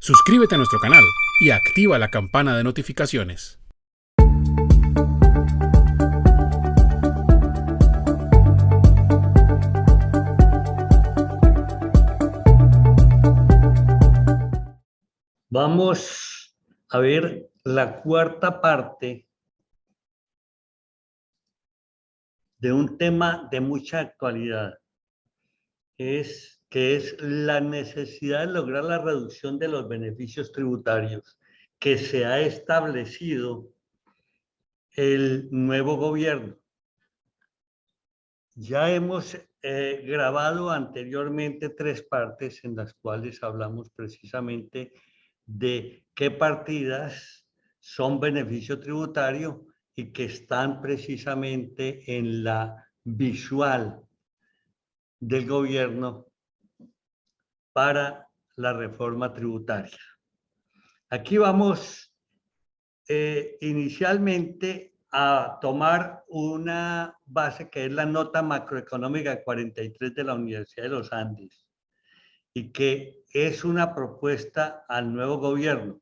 Suscríbete a nuestro canal y activa la campana de notificaciones. Vamos a ver la cuarta parte de un tema de mucha actualidad, que es la necesidad de lograr la reducción de los beneficios tributarios que se ha establecido el nuevo gobierno. Ya hemos grabado anteriormente 3 partes en las cuales hablamos precisamente de qué partidas son beneficio tributario y que están precisamente en la visual del gobierno para la reforma tributaria. Aquí vamos inicialmente a tomar una base que es la nota macroeconómica 43 de la Universidad de los Andes y que es una propuesta al nuevo gobierno.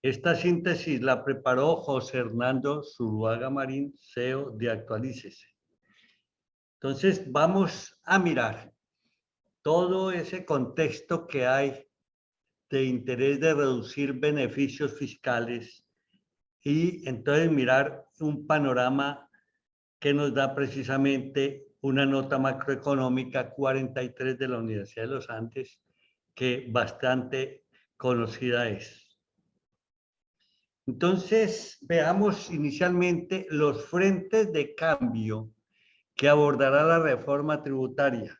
Esta síntesis la preparó José Hernando Zuluaga Marín, CEO de Actualícese. Entonces vamos a mirar todo ese contexto que hay de interés de reducir beneficios fiscales y entonces mirar un panorama que nos da precisamente una nota macroeconómica 43 de la Universidad de los Andes, que bastante conocida es. Entonces, veamos inicialmente los frentes de cambio que abordará la reforma tributaria.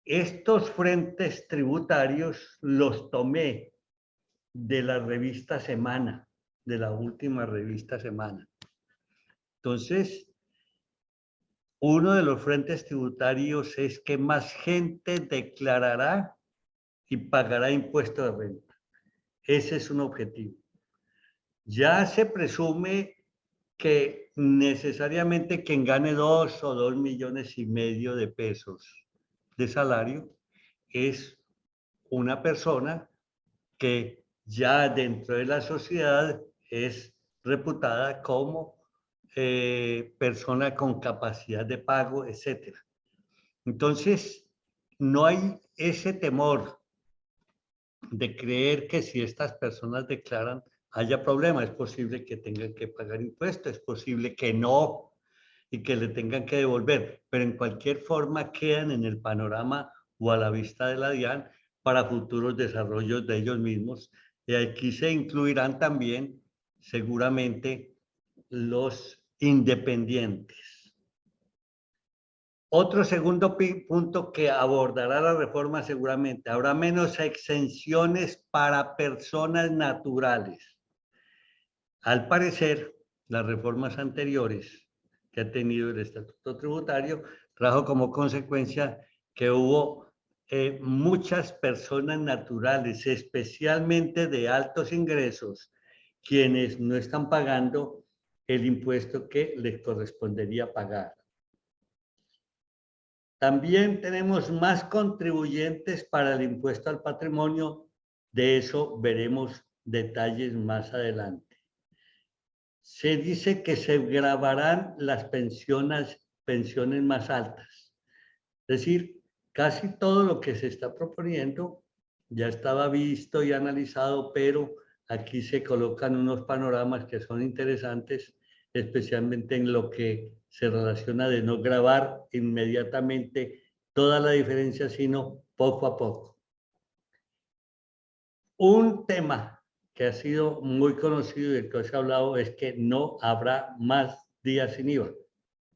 Estos frentes tributarios los tomé de la revista Semana, de la última revista Semana. Entonces, uno de los frentes tributarios es que más gente declarará y pagará impuesto de renta. Ese es un objetivo. Ya se presume que necesariamente quien gane 2 o 2,5 millones de pesos de salario es una persona que ya dentro de la sociedad es reputada como persona con capacidad de pago, etc. Entonces, no hay ese temor de creer que si estas personas declaran haya problema. Es posible que tengan que pagar impuestos, es posible que no y que le tengan que devolver, pero en cualquier forma quedan en el panorama o a la vista de la DIAN para futuros desarrollos de ellos mismos. Y aquí se incluirán también seguramente los independientes. Otro segundo punto que abordará la reforma seguramente, habrá menos exenciones para personas naturales. Al parecer, las reformas anteriores que ha tenido el Estatuto Tributario trajo como consecuencia que hubo muchas personas naturales, especialmente de altos ingresos, quienes no están pagando el impuesto que les correspondería pagar. También tenemos más contribuyentes para el impuesto al patrimonio. De eso veremos detalles más adelante. Se dice que se gravarán las pensiones más altas. Es decir, casi todo lo que se está proponiendo ya estaba visto y analizado, pero aquí se colocan unos panoramas que son interesantes, especialmente en lo que se relaciona de no gravar inmediatamente toda la diferencia, sino poco a poco. Un tema que ha sido muy conocido y del que se ha hablado es que no habrá más días sin IVA.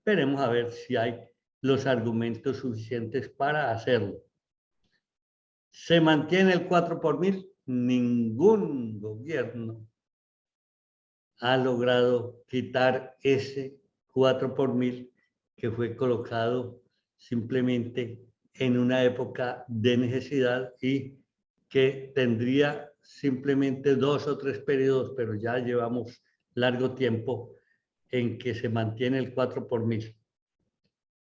Veremos a ver si hay los argumentos suficientes para hacerlo. ¿Se mantiene el 4 por mil? Ningún gobierno ha logrado quitar ese 4 por mil que fue colocado simplemente en una época de necesidad y que tendría simplemente 2 o 3 periodos, pero ya llevamos largo tiempo en que se mantiene el 4 por mil.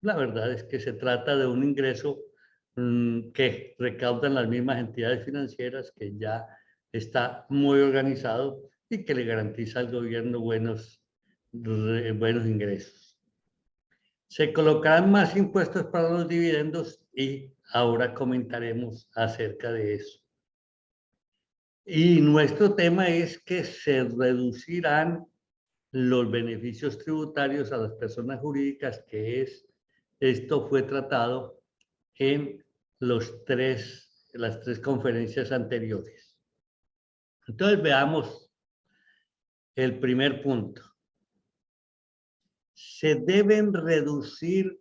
La verdad es que se trata de un ingreso que recaudan las mismas entidades financieras, que ya está muy organizado y que le garantiza al gobierno buenos ingresos. Se colocarán más impuestos para los dividendos y ahora comentaremos acerca de eso. Y nuestro tema es que se reducirán los beneficios tributarios a las personas jurídicas, esto fue tratado en las tres conferencias anteriores. Entonces veamos el primer punto. Se deben reducir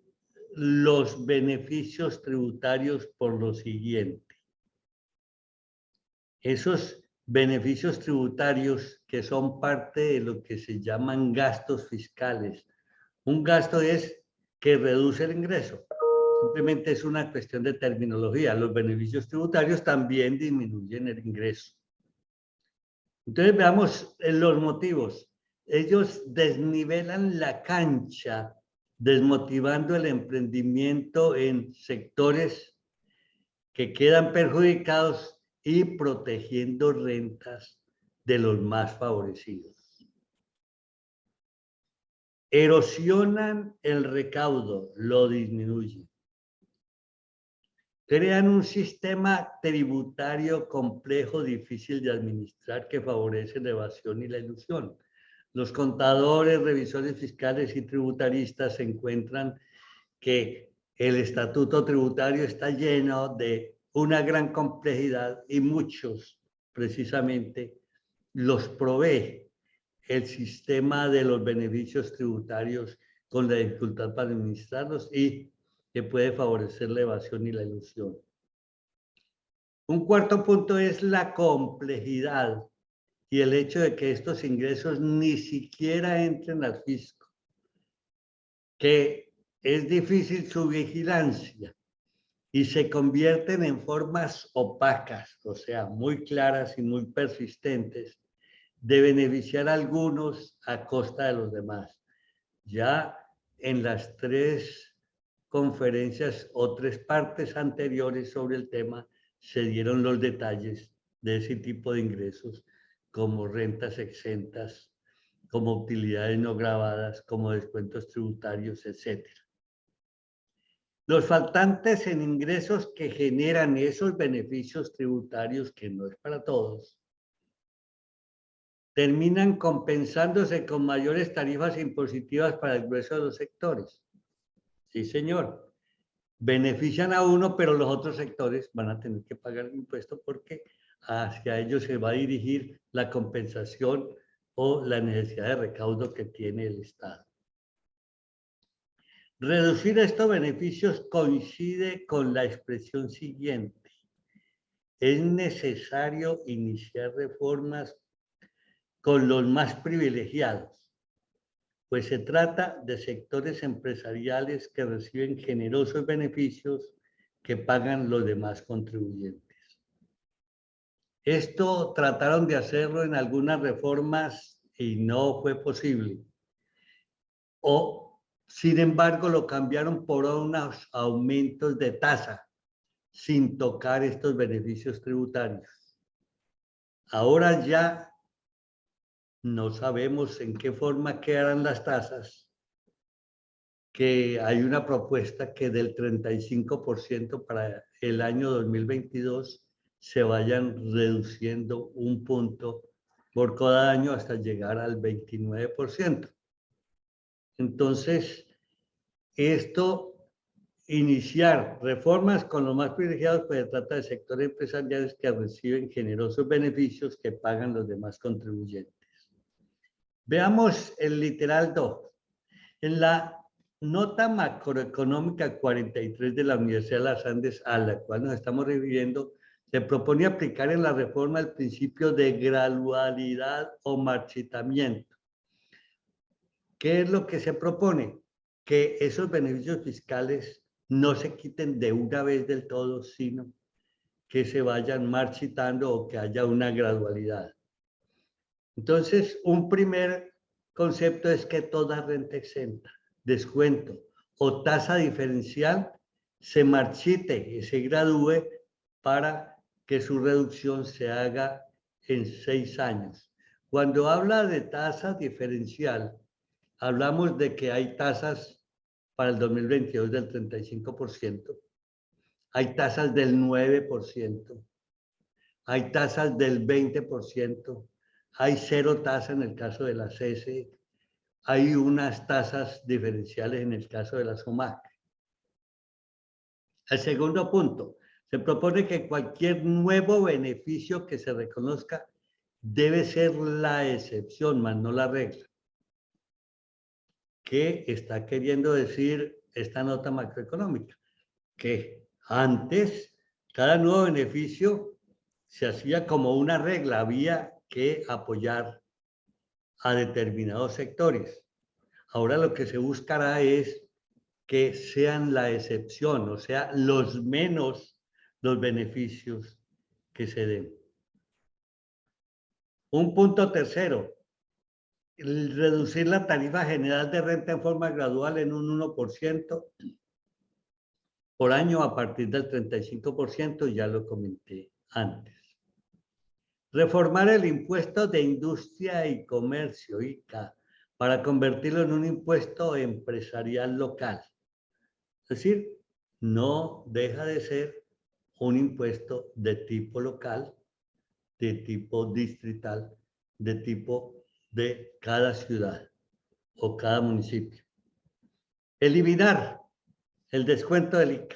los beneficios tributarios por lo siguiente. Esos beneficios tributarios que son parte de lo que se llaman gastos fiscales. Un gasto es que reduce el ingreso. Simplemente es una cuestión de terminología. Los beneficios tributarios también disminuyen el ingreso. Entonces veamos los motivos. Ellos desnivelan la cancha, desmotivando el emprendimiento en sectores que quedan perjudicados y protegiendo rentas de los más favorecidos. Erosionan el recaudo, lo disminuyen. Crean un sistema tributario complejo, difícil de administrar, que favorece la evasión y la ilusión. Los contadores, revisores fiscales y tributaristas encuentran que el estatuto tributario está lleno de una gran complejidad y muchos precisamente los provee el sistema de los beneficios tributarios con la dificultad para administrarlos y que puede favorecer la evasión y la ilusión. Un cuarto punto es la complejidad y el hecho de que estos ingresos ni siquiera entren al fisco, que es difícil su vigilancia y se convierten en formas opacas, o sea, muy claras y muy persistentes, de beneficiar a algunos a costa de los demás. Ya en las tres conferencias o tres partes anteriores sobre el tema se dieron los detalles de ese tipo de ingresos, como rentas exentas, como utilidades no gravadas, como descuentos tributarios, etc. Los faltantes en ingresos que generan esos beneficios tributarios, que no es para todos, terminan compensándose con mayores tarifas impositivas para el grueso de los sectores. Sí, señor. Benefician a uno, pero los otros sectores van a tener que pagar el impuesto porque hacia ellos se va a dirigir la compensación o la necesidad de recaudo que tiene el Estado. Reducir estos beneficios coincide con la expresión siguiente. Es necesario iniciar reformas con los más privilegiados, pues se trata de sectores empresariales que reciben generosos beneficios que pagan los demás contribuyentes. Esto trataron de hacerlo en algunas reformas y no fue posible. Sin embargo, lo cambiaron por unos aumentos de tasa sin tocar estos beneficios tributarios. Ahora ya no sabemos en qué forma quedarán las tasas, que hay una propuesta que del 35% para el año 2022 se vayan reduciendo un punto por cada año hasta llegar al 29%. Entonces, iniciar reformas con los más privilegiados, pues se trata de sectores empresariales que reciben generosos beneficios que pagan los demás contribuyentes. Veamos el literal 2. En la nota macroeconómica 43 de la Universidad de las Andes, a la cual nos estamos refiriendo, se propone aplicar en la reforma el principio de gradualidad o marchitamiento. ¿Qué es lo que se propone? Que esos beneficios fiscales no se quiten de una vez del todo, sino que se vayan marchitando o que haya una gradualidad. Entonces, un primer concepto es que toda renta exenta, descuento o tasa diferencial se marchite y se gradúe para que su reducción se haga en 6 años. Cuando habla de tasa diferencial, hablamos de que hay tasas para el 2022 del 35%, hay tasas del 9%, hay tasas del 20%, hay cero tasa en el caso de la CESE, hay unas tasas diferenciales en el caso de la SOMAC. El segundo punto, se propone que cualquier nuevo beneficio que se reconozca debe ser la excepción, más no la regla. ¿Qué está queriendo decir esta nota macroeconómica? Que antes cada nuevo beneficio se hacía como una regla, había que apoyar a determinados sectores. Ahora lo que se buscará es que sean la excepción, o sea, los menos los beneficios que se den. Un punto tercero, reducir la tarifa general de renta en forma gradual en un 1% por año a partir del 35%, ya lo comenté antes. Reformar el impuesto de industria y comercio, ICA, para convertirlo en un impuesto empresarial local. Es decir, no deja de ser un impuesto de tipo local, de tipo distrital, de tipo de cada ciudad o cada municipio. Eliminar el descuento del ICA.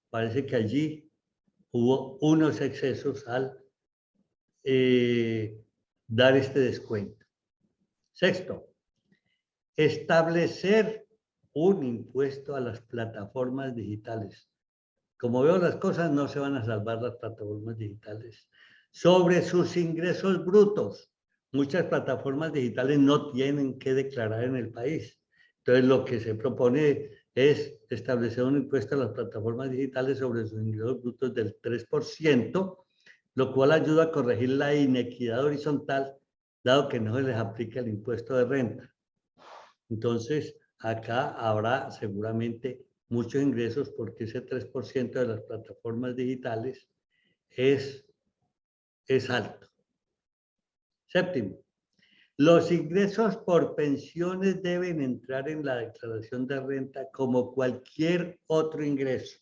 Parece que allí hubo unos excesos al dar este descuento. Sexto, establecer un impuesto a las plataformas digitales. Como veo las cosas, no se van a salvar las plataformas digitales. Sobre sus ingresos brutos, muchas plataformas digitales no tienen que declarar en el país. Entonces, lo que se propone es establecer un impuesto a las plataformas digitales sobre sus ingresos brutos del 3%, lo cual ayuda a corregir la inequidad horizontal, dado que no se les aplica el impuesto de renta. Entonces, acá habrá seguramente muchos ingresos porque ese 3% de las plataformas digitales es alto. Séptimo, los ingresos por pensiones deben entrar en la declaración de renta como cualquier otro ingreso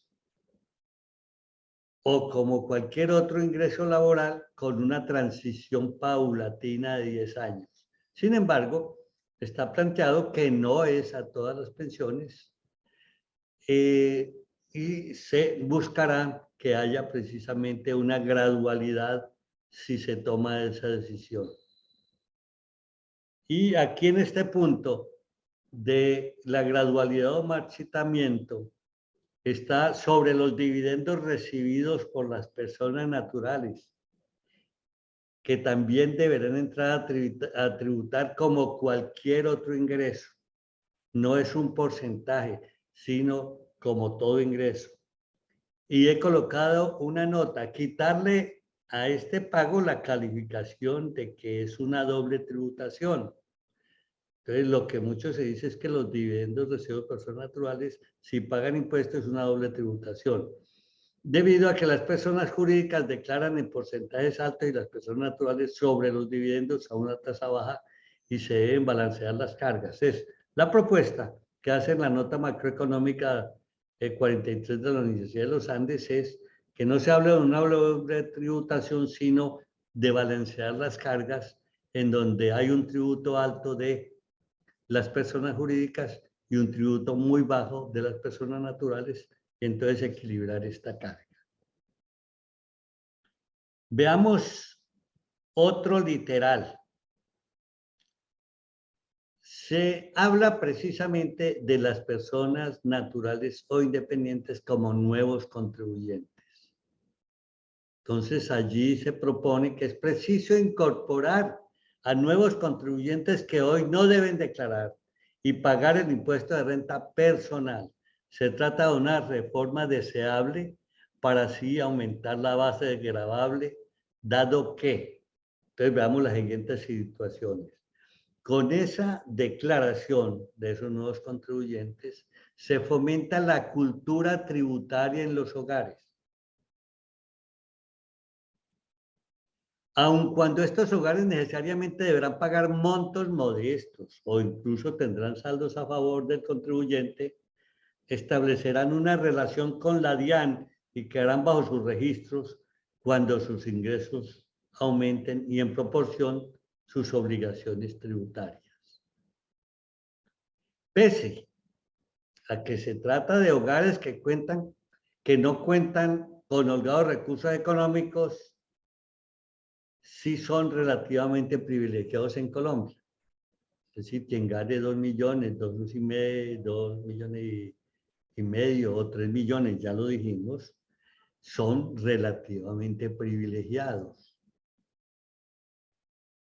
o como cualquier otro ingreso laboral con una transición paulatina de 10 años. Sin embargo, está planteado que no es a todas las pensiones y se buscará que haya precisamente una gradualidad si se toma esa decisión. Y aquí en este punto de la gradualidad o marchitamiento está sobre los dividendos recibidos por las personas naturales, que también deberán entrar a tributar como cualquier otro ingreso. No es un porcentaje, sino como todo ingreso. Y he colocado una nota, quitarle a este pago la calificación de que es una doble tributación. Entonces, lo que mucho se dice es que los dividendos recibidos por personas naturales, si pagan impuestos, es una doble tributación. Debido a que las personas jurídicas declaran en porcentajes altos y las personas naturales sobre los dividendos a una tasa baja y se deben balancear las cargas. Es la propuesta que hace en la nota macroeconómica 43 de la Universidad de los Andes es que no se hable de una doble tributación, sino de balancear las cargas en donde hay un tributo alto de las personas jurídicas y un tributo muy bajo de las personas naturales, y entonces equilibrar esta carga. Veamos otro literal. Se habla precisamente de las personas naturales o independientes como nuevos contribuyentes. Entonces allí se propone que es preciso incorporar a nuevos contribuyentes que hoy no deben declarar y pagar el impuesto de renta personal. Se trata de una reforma deseable para así aumentar la base de gravable, dado que, entonces veamos las siguientes situaciones. Con esa declaración de esos nuevos contribuyentes, se fomenta la cultura tributaria en los hogares. Aun cuando estos hogares necesariamente deberán pagar montos modestos o incluso tendrán saldos a favor del contribuyente, establecerán una relación con la DIAN y quedarán bajo sus registros cuando sus ingresos aumenten y en proporción sus obligaciones tributarias. Pese a que se trata de hogares que no cuentan con holgados recursos económicos, sí son relativamente privilegiados en Colombia. Es decir, quien gane 2 millones, 2 millones y medio o 3 millones, ya lo dijimos, son relativamente privilegiados.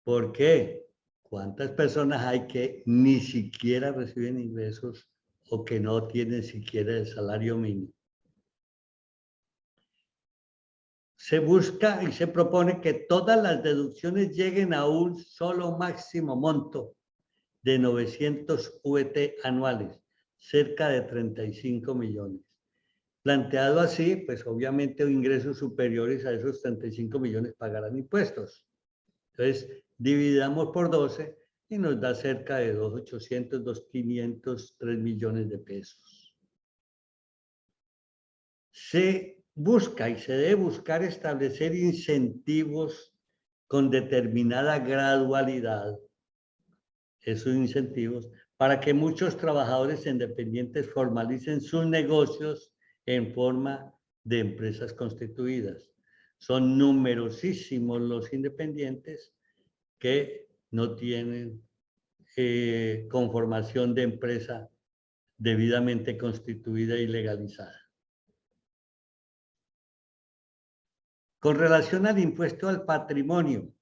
¿Por qué? ¿Cuántas personas hay que ni siquiera reciben ingresos o que no tienen siquiera el salario mínimo? Se busca y se propone que todas las deducciones lleguen a un solo máximo monto de 900 VT anuales, cerca de 35 millones. Planteado así, pues obviamente ingresos superiores a esos 35 millones pagarán impuestos. Entonces, dividamos por 12 y nos da cerca de 2.800, 2.500, 3 millones de pesos. Se busca y se debe buscar establecer incentivos con determinada gradualidad, esos incentivos, para que muchos trabajadores independientes formalicen sus negocios en forma de empresas constituidas. Son numerosísimos los independientes que no tienen conformación de empresa debidamente constituida y legalizada. Con relación al impuesto al patrimonio,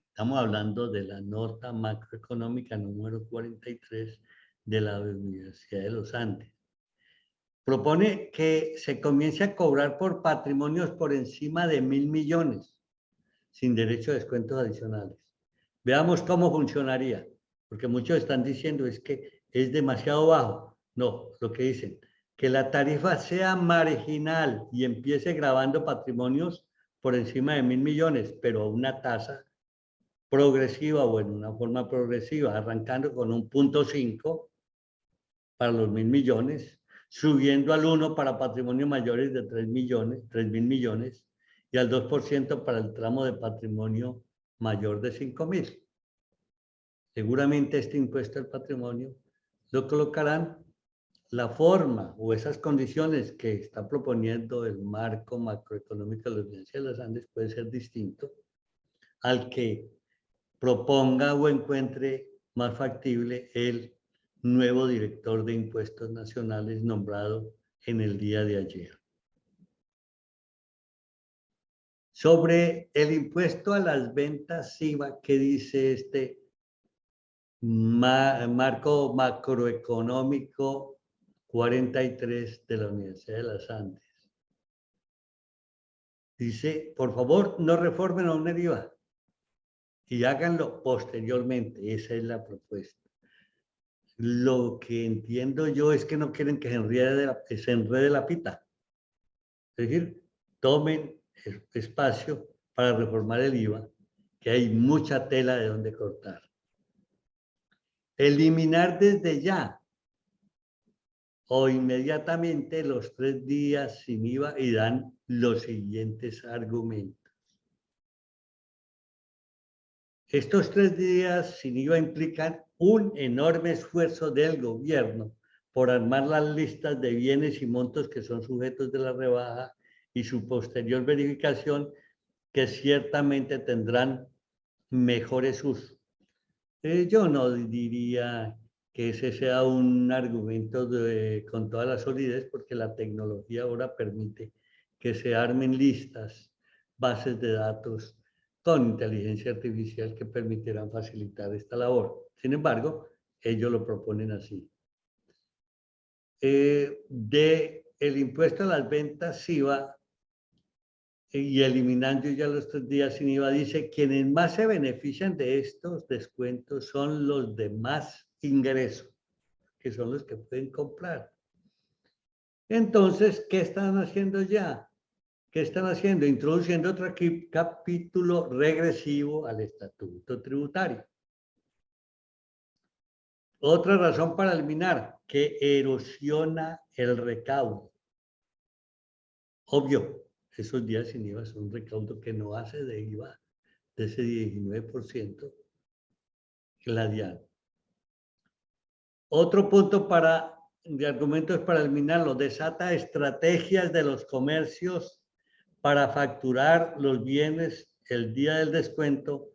estamos hablando de la nota macroeconómica número 43 de la Universidad de los Andes. Propone que se comience a cobrar por patrimonios por encima de 1.000 millones, sin derecho a descuentos adicionales. Veamos cómo funcionaría, porque muchos están diciendo es que es demasiado bajo. No, lo que dicen, que la tarifa sea marginal y empiece grabando patrimonios por encima de 1.000 millones, pero a una tasa progresiva o en una forma progresiva, arrancando con un 0.5 para los 1.000 millones, subiendo al 1 para patrimonios mayores de 3.000 millones y al 2% para el tramo de patrimonio mayor de 5.000. Seguramente este impuesto al patrimonio lo colocarán la forma o esas condiciones que está proponiendo el marco macroeconómico de la Universidad de los Andes puede ser distinto al que proponga o encuentre más factible el nuevo director de impuestos nacionales nombrado en el día de ayer. Sobre el impuesto a las ventas IVA, ¿qué dice este marco macroeconómico 43 de la Universidad de los Andes? Dice, por favor, no reformen aún el IVA y háganlo posteriormente. Esa es la propuesta. Lo que entiendo yo es que no quieren que se enrede la pita. Es decir, tomen espacio para reformar el IVA, que hay mucha tela de donde cortar. Eliminar desde ya o inmediatamente los 3 días sin IVA y dan los siguientes argumentos. Estos 3 días sin IVA implican un enorme esfuerzo del gobierno por armar las listas de bienes y montos que son sujetos de la rebaja y su posterior verificación, que ciertamente tendrán mejores usos. Yo no diría que ese sea un argumento con toda la solidez, porque la tecnología ahora permite que se armen listas, bases de datos con inteligencia artificial que permitirán facilitar esta labor. Sin embargo, ellos lo proponen así. El impuesto a las ventas IVA y eliminando ya los 3 días sin IVA, dice, quienes más se benefician de estos descuentos son los de más ingresos, que son los que pueden comprar. Entonces, ¿qué están haciendo ya? ¿Qué están haciendo? Introduciendo otro capítulo regresivo al estatuto tributario. Otra razón para eliminar, que erosiona el recaudo. Obvio, esos días sin IVA son un recaudo que no hace de IVA de ese 19% la DIAN. Otro punto de argumentos para eliminarlo, desata estrategias de los comercios para facturar los bienes el día del descuento,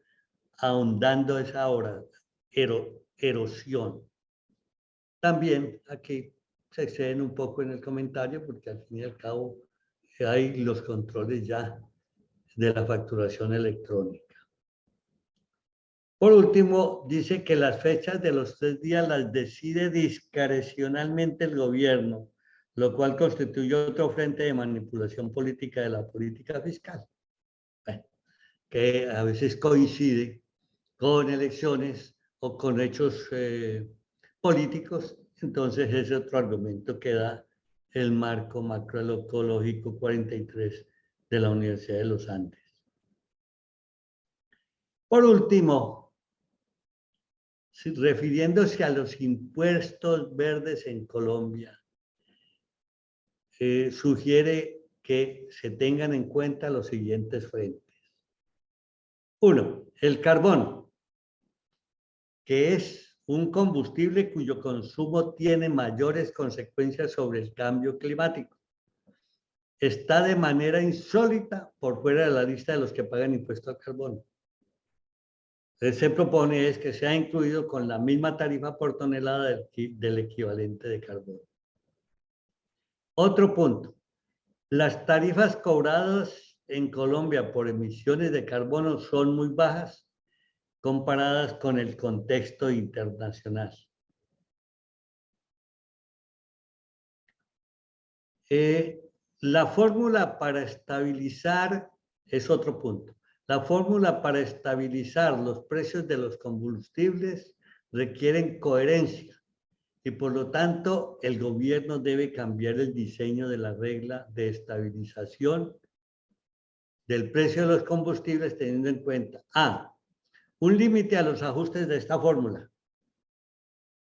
ahondando esa erosión. También aquí se exceden un poco en el comentario porque al fin y al cabo hay los controles ya de la facturación electrónica. Por último, dice que las fechas de los 3 días las decide discrecionalmente el gobierno, lo cual constituye otro frente de manipulación política de la política fiscal, que a veces coincide con elecciones o con hechos políticos. Entonces, ese otro argumento que da el marco macroecológico 43 de la Universidad de los Andes. Por último, refiriéndose a los impuestos verdes en Colombia, sugiere que se tengan en cuenta los siguientes frentes. Uno, el carbón, que es un combustible cuyo consumo tiene mayores consecuencias sobre el cambio climático. Está de manera insólita por fuera de la lista de los que pagan impuesto al carbón. Se propone es que sea incluido con la misma tarifa por tonelada del equivalente de carbón. Otro punto. Las tarifas cobradas en Colombia por emisiones de carbono son muy bajas comparadas con el contexto internacional. La fórmula para estabilizar es otro punto. La fórmula para estabilizar los precios de los combustibles requieren coherencia y por lo tanto el gobierno debe cambiar el diseño de la regla de estabilización del precio de los combustibles teniendo en cuenta A, un límite a los ajustes de esta fórmula.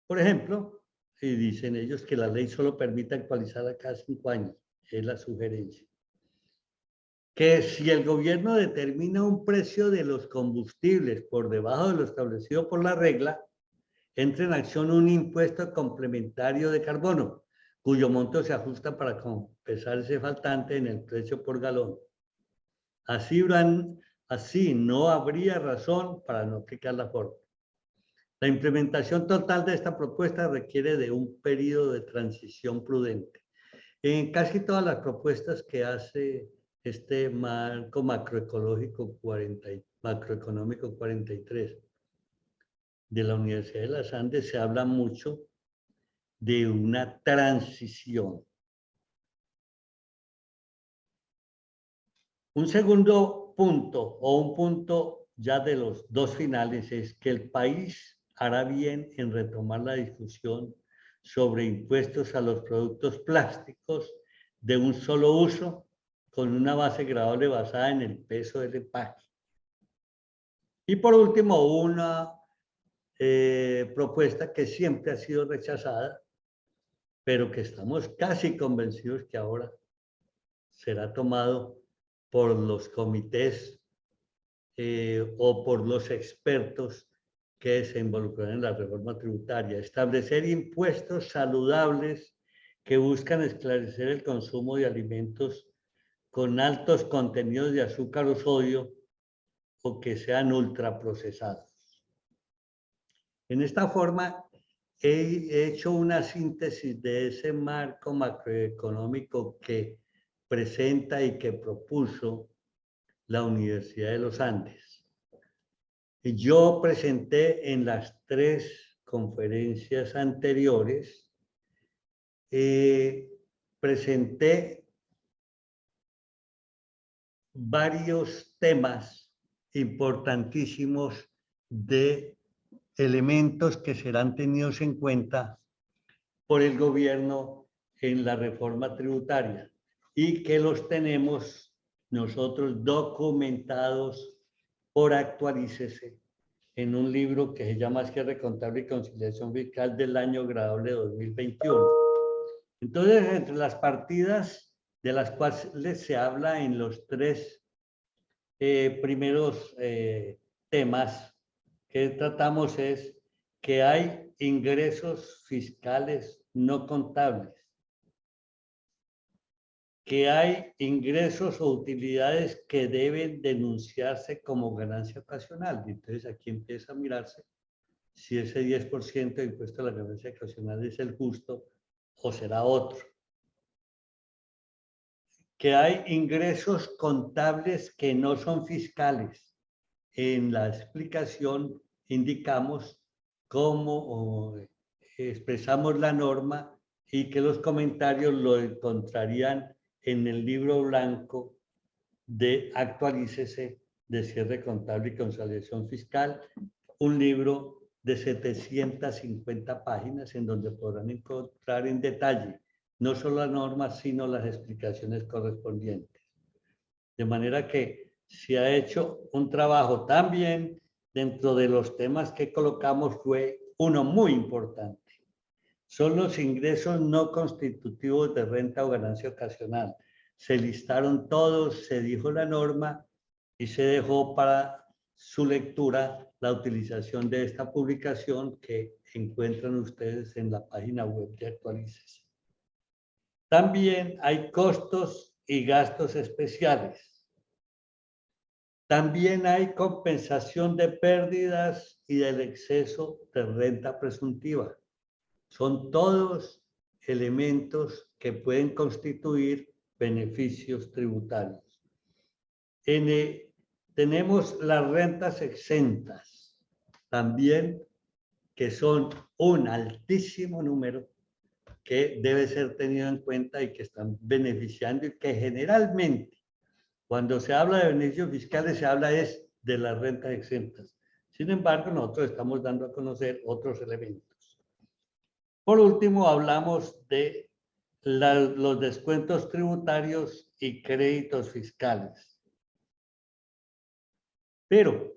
Por ejemplo, si dicen ellos que la ley solo permite actualizarla cada 5 años, es la sugerencia. Que si el gobierno determina un precio de los combustibles por debajo de lo establecido por la regla, entra en acción un impuesto complementario de carbono, cuyo monto se ajusta para compensar ese faltante en el precio por galón. Así no habría razón para no aplicar la fórmula. La implementación total de esta propuesta requiere de un periodo de transición prudente. En casi todas las propuestas que hace este marco macroeconómico 43 de la Universidad de los Andes se habla mucho de una transición. Un segundo punto o un punto ya de los dos finales es que el país hará bien en retomar la discusión sobre impuestos a los productos plásticos de un solo uso con una base graduable basada en el peso del empaque. Y por último, una propuesta que siempre ha sido rechazada, pero que estamos casi convencidos que ahora será tomado por los comités o por los expertos que se involucran en la reforma tributaria. Establecer impuestos saludables que buscan esclarecer el consumo de alimentos con altos contenidos de azúcar o sodio o que sean ultraprocesados. En esta forma, he hecho una síntesis de ese marco macroeconómico que presenta y que propuso la Universidad de los Andes. Yo presenté en las 3 conferencias anteriores, presenté varios temas importantísimos de elementos que serán tenidos en cuenta por el gobierno en la reforma tributaria y que los tenemos nosotros documentados por Actualícese en un libro que se llama Cierre Contable y Conciliación Fiscal del año graduable 2021. Entonces, entre las partidas de las cuales se habla en los tres primeros temas que tratamos es que hay ingresos fiscales no contables, que hay ingresos o utilidades que deben denunciarse como ganancia ocasional. Entonces aquí empieza a mirarse si ese 10% de impuesto a la ganancia ocasional es el justo o será otro. Que hay ingresos contables que no son fiscales. En la explicación indicamos cómo expresamos la norma y que los comentarios lo encontrarían en el libro blanco de Actualícese de Cierre Contable y Consolidación Fiscal, un libro de 750 páginas en donde podrán encontrar en detalle no solo las normas, sino las explicaciones correspondientes. De manera que se ha hecho un trabajo también dentro de los temas que colocamos fue uno muy importante. Son los ingresos no constitutivos de renta o ganancia ocasional. Se listaron todos, se dijo la norma y se dejó para su lectura la utilización de esta publicación que encuentran ustedes en la página web de Actualícese. También hay costos y gastos especiales. También hay compensación de pérdidas y del exceso de renta presuntiva. Son todos elementos que pueden constituir beneficios tributarios. Tenemos las rentas exentas, también que son un altísimo número que debe ser tenido en cuenta y que están beneficiando y que generalmente cuando se habla de beneficios fiscales se habla es de las rentas exentas. Sin embargo, nosotros estamos dando a conocer otros elementos. Por último, hablamos de los descuentos tributarios y créditos fiscales. Pero,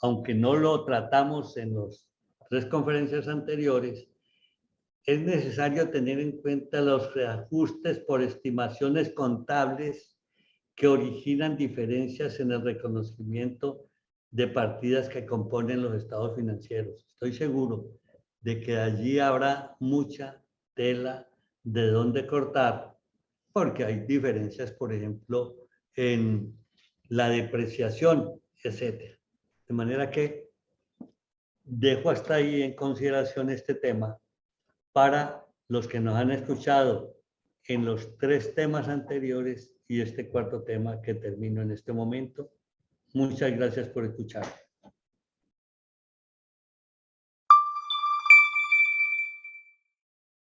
aunque no lo tratamos en las tres conferencias anteriores, es necesario tener en cuenta los reajustes por estimaciones contables que originan diferencias en el reconocimiento de partidas que componen los estados financieros. Estoy seguro de que allí habrá mucha tela de dónde cortar, porque hay diferencias, por ejemplo, en la depreciación, etc. De manera que dejo hasta ahí en consideración este tema para los que nos han escuchado en los tres temas anteriores y este cuarto tema que termino en este momento. Muchas gracias por escuchar.